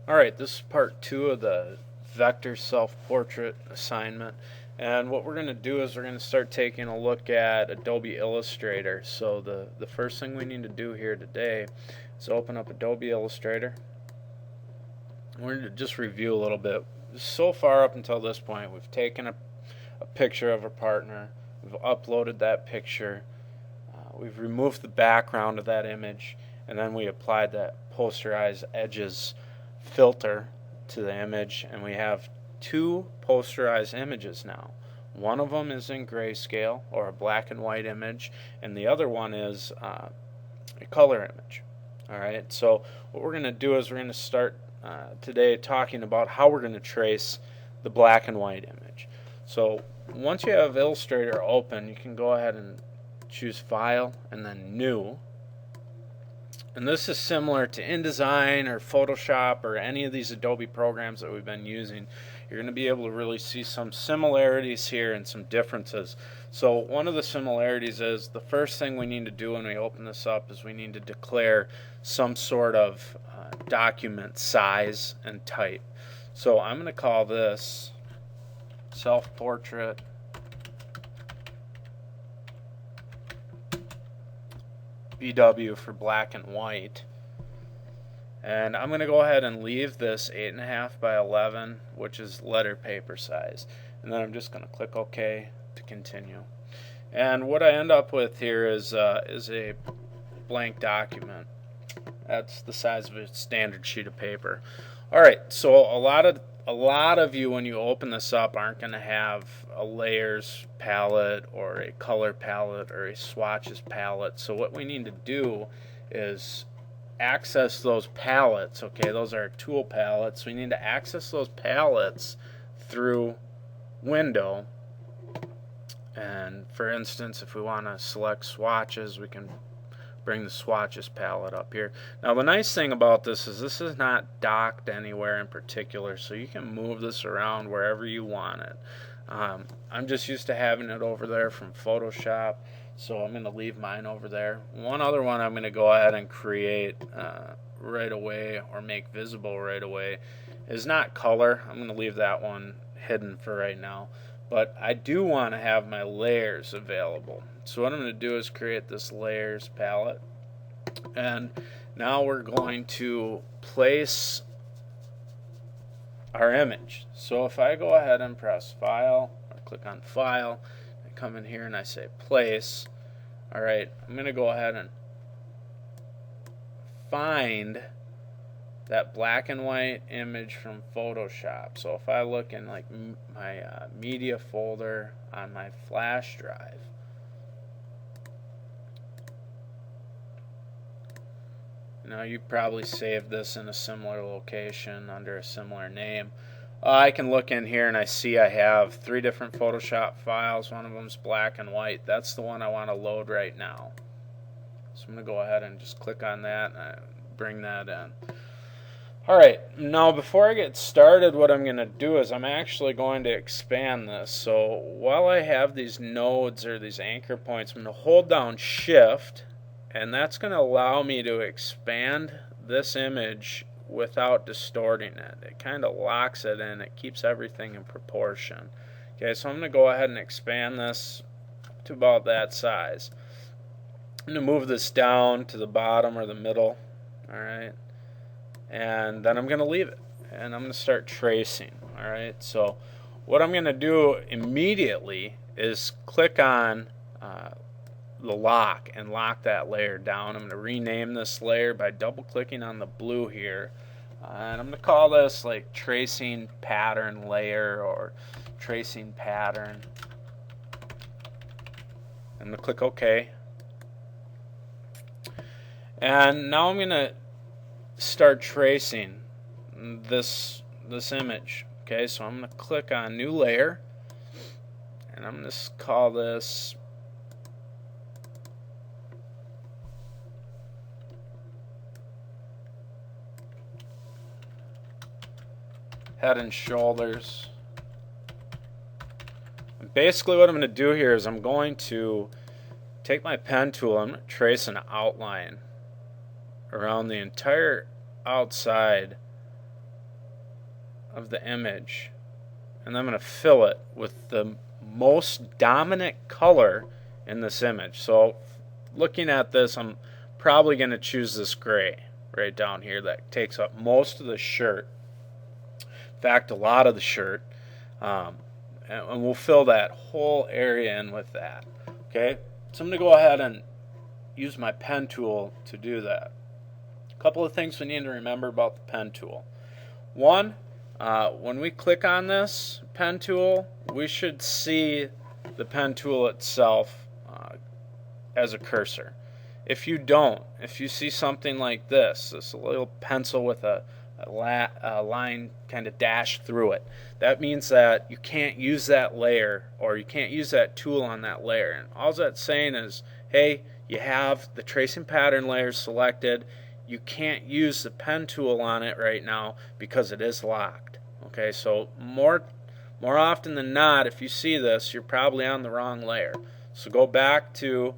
Alright, this is part 2 of the vector self-portrait assignment, and what we're going to do is we're going to start taking a look at Adobe Illustrator. So the first thing we need to do here today is open up Adobe Illustrator. We're going to just review a little bit. So far up until this point, we've taken a picture of a partner, we've uploaded that picture, we've removed the background of that image, and then we applied that posterized edges filter to the image, and we have two posterized images now. One of them is in grayscale, or a black and white image, and the other one is a color image. Alright, so what we're going to do is we're going to start today talking about how we're going to trace the black and white image. So once you have Illustrator open, you can go ahead and choose File and then New. And this is similar to InDesign or Photoshop or any of these Adobe programs that we've been using. You're going to be able to really see some similarities here and some differences. So one of the similarities is the first thing we need to do when we open this up is we need to declare some sort of document size and type. So I'm going to call this self-portrait BW for black and white, and I'm going to go ahead and leave this 8.5 by 11, which is letter paper size, and then I'm just going to click OK to continue. And what I end up with here is a blank document. That's the size of a standard sheet of paper. Alright, so a lot of you, when you open this up, aren't going to have a layers palette or a color palette or a swatches palette. So what we need to do is access those palettes. Okay, those are tool palettes. We need to access those palettes through Window. And for instance, if we want to select swatches, we can bring the swatches palette up here. Now the nice thing about this is not docked anywhere in particular, so you can move this around wherever you want it. I'm just used to having it over there from Photoshop, so I'm going to leave mine over there. One other one I'm going to go ahead and create right away, or make visible right away, is not color. I'm going to leave that one hidden for right now. But I do want to have my layers available. So what I'm going to do is create this layers palette. And now we're going to place our image. So if I go ahead and press File, or click on File, I come in here and I say Place. Alright, I'm going to go ahead and find that black and white image from Photoshop. So if I look in like my media folder on my flash drive, now you probably saved this in a similar location under a similar name. I can look in here and I see I have 3 different Photoshop files. One of them is black and white. That's the one I want to load right now. So I'm going to go ahead and just click on that and bring that in. Alright, now before I get started, what I'm going to do is I'm actually going to expand this. So while I have these nodes or these anchor points, I'm going to hold down Shift, and that's going to allow me to expand this image without distorting it. It kind of locks it in. It keeps everything in proportion. Okay, so I'm going to go ahead and expand this to about that size. I'm going to move this down to the bottom or the middle. Alright. And then I'm going to leave it, and I'm going to start tracing. Alright, so what I'm going to do immediately is click on the lock and lock that layer down. I'm going to rename this layer by double clicking on the blue here, and I'm going to call this like tracing pattern layer or tracing pattern. I'm going to click OK, and now I'm going to start tracing this image. Okay, so I'm going to click on new layer, and I'm going to call this Head and Shoulders. And basically what I'm going to do here is I'm going to take my pen tool and I'm going to trace an outline around the entire outside of the image, and I'm going to fill it with the most dominant color in this image. So looking at this, I'm probably going to choose this gray right down here that takes up most of the shirt. In fact, a lot of the shirt. And we'll fill that whole area in with that. Okay, so I'm going to go ahead and use my pen tool to do that. A couple of things we need to remember about the pen tool. One, when we click on this pen tool, we should see the pen tool itself as a cursor. If you don't, if you see something like this little pencil with a line kind of dashed through it, that means that you can't use that layer, or you can't use that tool on that layer. And all that's saying is, hey, you have the tracing pattern layer selected, you can't use the pen tool on it right now because it is locked. Okay, so more often than not, if you see this, you're probably on the wrong layer. So go back to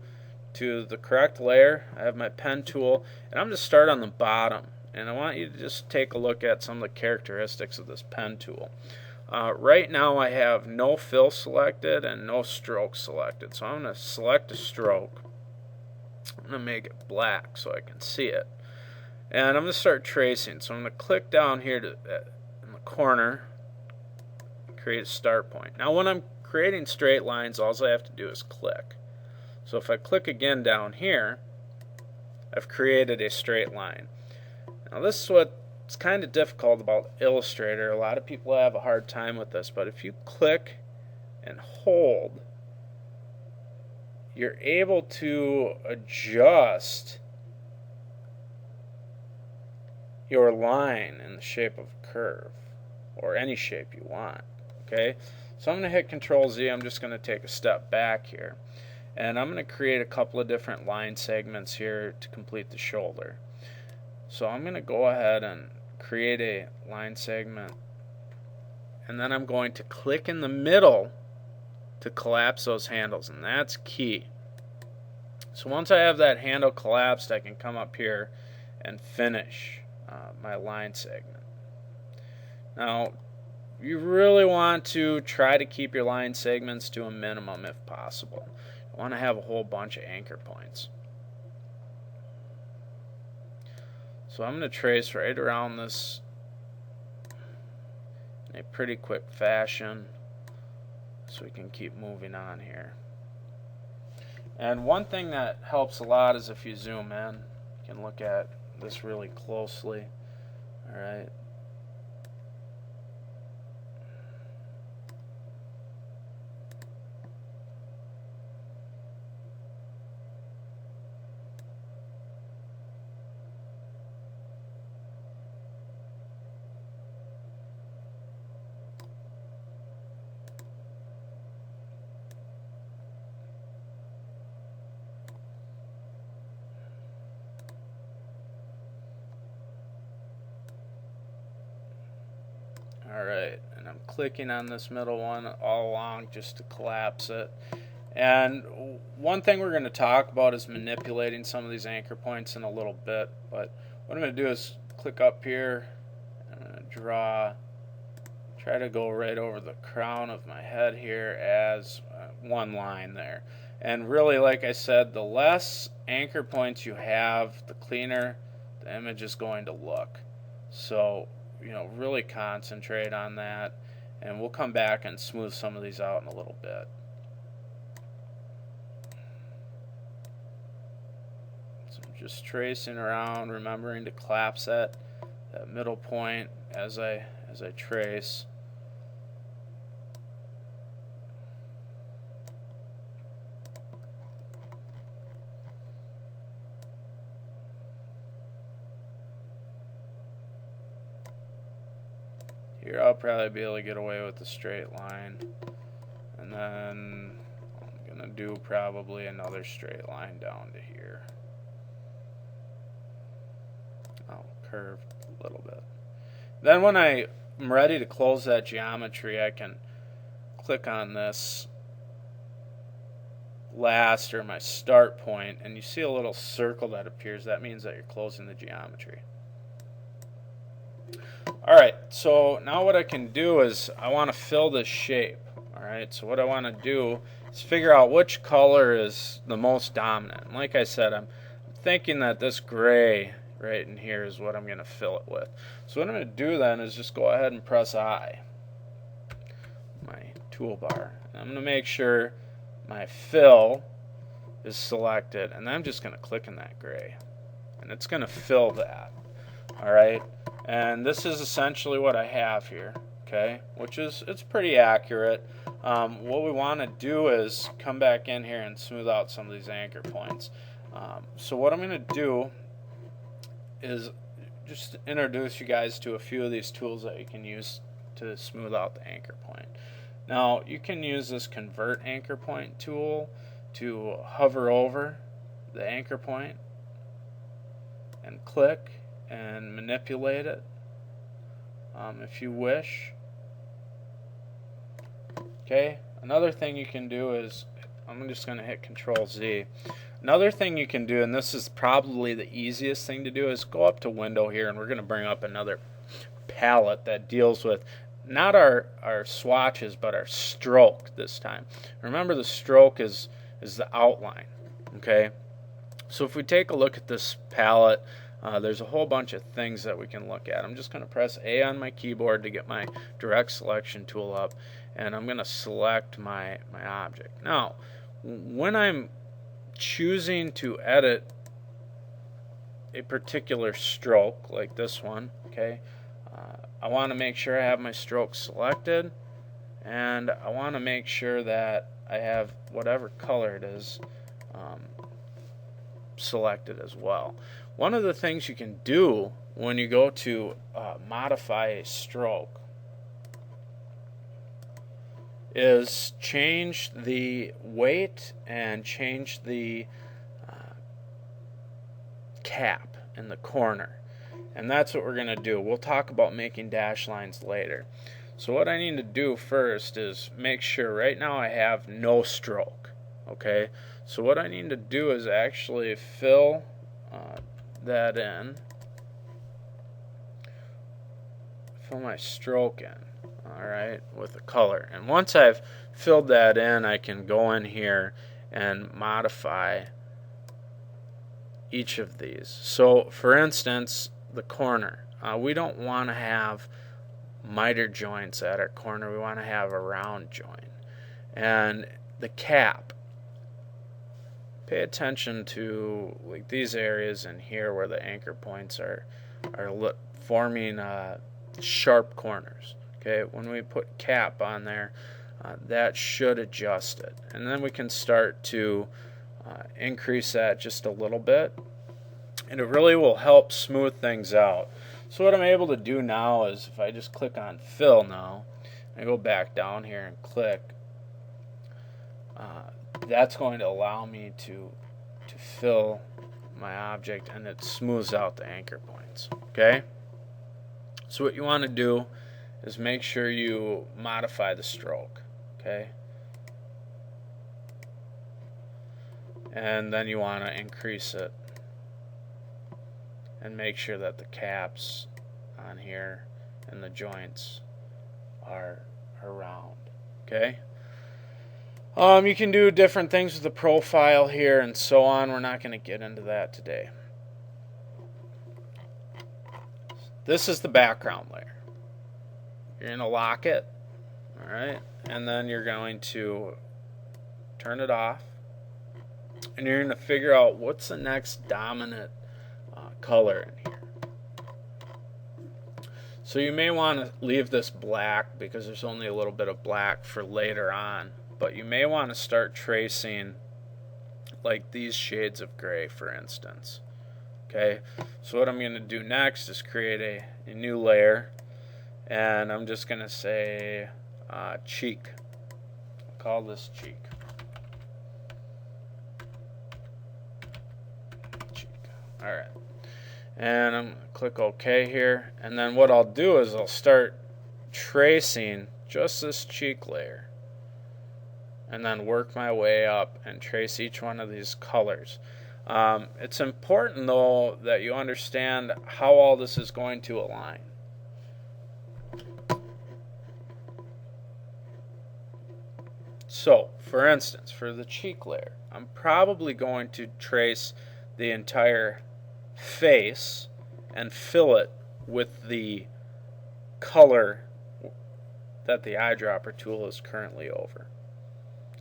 the correct layer. I have my pen tool, and I'm going to start on the bottom. And I want you to just take a look at some of the characteristics of this pen tool. Right now I have no fill selected and no stroke selected. So I'm going to select a stroke. I'm going to make it black so I can see it. And I'm going to start tracing. So I'm going to click down here in the corner, create a start point. Now when I'm creating straight lines, all I have to do is click. So if I click again down here, I've created a straight line. Now this is what's kind of difficult about Illustrator. A lot of people have a hard time with this, but if you click and hold, you're able to adjust your line in the shape of a curve, or any shape you want. Okay, so I'm going to hit Control Z. I'm just going to take a step back here, and I'm going to create a couple of different line segments here to complete the shoulder. So I'm going to go ahead and create a line segment, and then I'm going to click in the middle to collapse those handles, and that's key. So once I have that handle collapsed, I can come up here and finish my line segment. Now you really want to try to keep your line segments to a minimum if possible. You want to have a whole bunch of anchor points. So I'm going to trace right around this in a pretty quick fashion so we can keep moving on here. And one thing that helps a lot is if you zoom in, you can look at this really closely. Alright. Alright, and I'm clicking on this middle one all along just to collapse it. And one thing we're going to talk about is manipulating some of these anchor points in a little bit. But what I'm going to do is click up here, I'm going to try to go right over the crown of my head here as one line there. And really, like I said, the less anchor points you have, the cleaner the image is going to look. So really concentrate on that, and we'll come back and smooth some of these out in a little bit. So I'm just tracing around, remembering to collapse that middle point as I trace. Here I'll probably be able to get away with the straight line, and then I'm going to do probably another straight line down to here. I'll curve a little bit. Then when I'm ready to close that geometry, I can click on this last, or my start point, and you see a little circle that appears. That means that you're closing the geometry. Alright, so now what I can do is I want to fill this shape. Alright, so what I want to do is figure out which color is the most dominant. And like I said, I'm thinking that this gray right in here is what I'm going to fill it with. So what I'm going to do then is just go ahead and press I, my toolbar. And I'm going to make sure my fill is selected, and then I'm just going to click in that gray. And it's going to fill that. Alright, and this is essentially what I have here, okay, which is, it's pretty accurate. What we want to do is come back in here and smooth out some of these anchor points. So what I'm going to do is just introduce you guys to a few of these tools that you can use to smooth out the anchor point. Now, you can use this convert anchor point tool to hover over the anchor point and click and manipulate it if you wish. Okay, another thing you can do is, I'm just going to hit Control Z. Another thing you can do, and this is probably the easiest thing to do, is go up to Window here, and we're going to bring up another palette that deals with not our swatches, but our stroke this time. Remember, the stroke is the outline. Okay, so if we take a look at this palette, there's a whole bunch of things that we can look at. I'm just going to press A on my keyboard to get my direct selection tool up, and I'm going to select my object. Now, when I'm choosing to edit a particular stroke, like this one, okay, I want to make sure I have my stroke selected, and I want to make sure that I have whatever color it is selected as well. One of the things you can do when you go to modify a stroke is change the weight and change the cap in the corner. And that's what we're going to do. We'll talk about making dash lines later. So what I need to do first is make sure right now I have no stroke. Okay, so what I need to do is actually fill that in, fill my stroke in, alright, with the color. And once I've filled that in, I can go in here and modify each of these. So for instance, the corner, we don't want to have miter joints at our corner, we want to have a round joint. And the cap, pay attention to like these areas in here where the anchor points are forming sharp corners. Okay, when we put cap on there, that should adjust it, and then we can start to increase that just a little bit, and it really will help smooth things out. So what I'm able to do now is, if I just click on fill now, I go back down here and click, that's going to allow me to fill my object, and it smooths out the anchor points. Okay, so what you want to do is make sure you modify the stroke. Okay, and then you want to increase it and make sure that the caps on here and the joints are round. Okay, you can do different things with the profile here and so on. We're not going to get into that today. This is the background layer. You're going to lock it, alright, and then you're going to turn it off, and you're going to figure out what's the next dominant color in here. So you may want to leave this black because there's only a little bit of black for later on, but you may want to start tracing like these shades of gray, for instance. Okay, so what I'm going to do next is create a new layer, and I'm just going to say cheek. I'll call this cheek. Alright, and I'm going to click OK here, and then what I'll do is I'll start tracing just this cheek layer, and then work my way up and trace each one of these colors. It's important though that you understand how all this is going to align. So, for instance, for the cheek layer, I'm probably going to trace the entire face and fill it with the color that the eyedropper tool is currently over.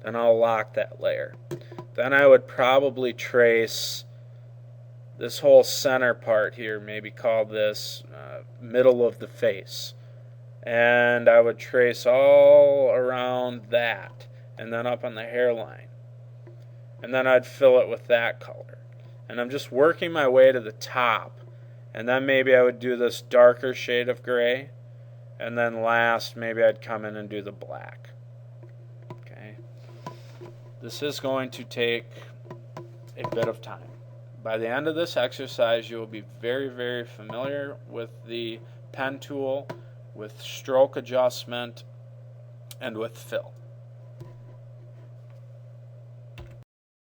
Then I'll lock that layer. Then I would probably trace this whole center part here, maybe call this middle of the face. And I would trace all around that, and then up on the hairline. And then I'd fill it with that color. And I'm just working my way to the top. And then maybe I would do this darker shade of gray. And then last, maybe I'd come in and do the black. Okay. This is going to take a bit of time. By the end of this exercise, you will be very, very familiar with the pen tool, with stroke adjustment, and with fill.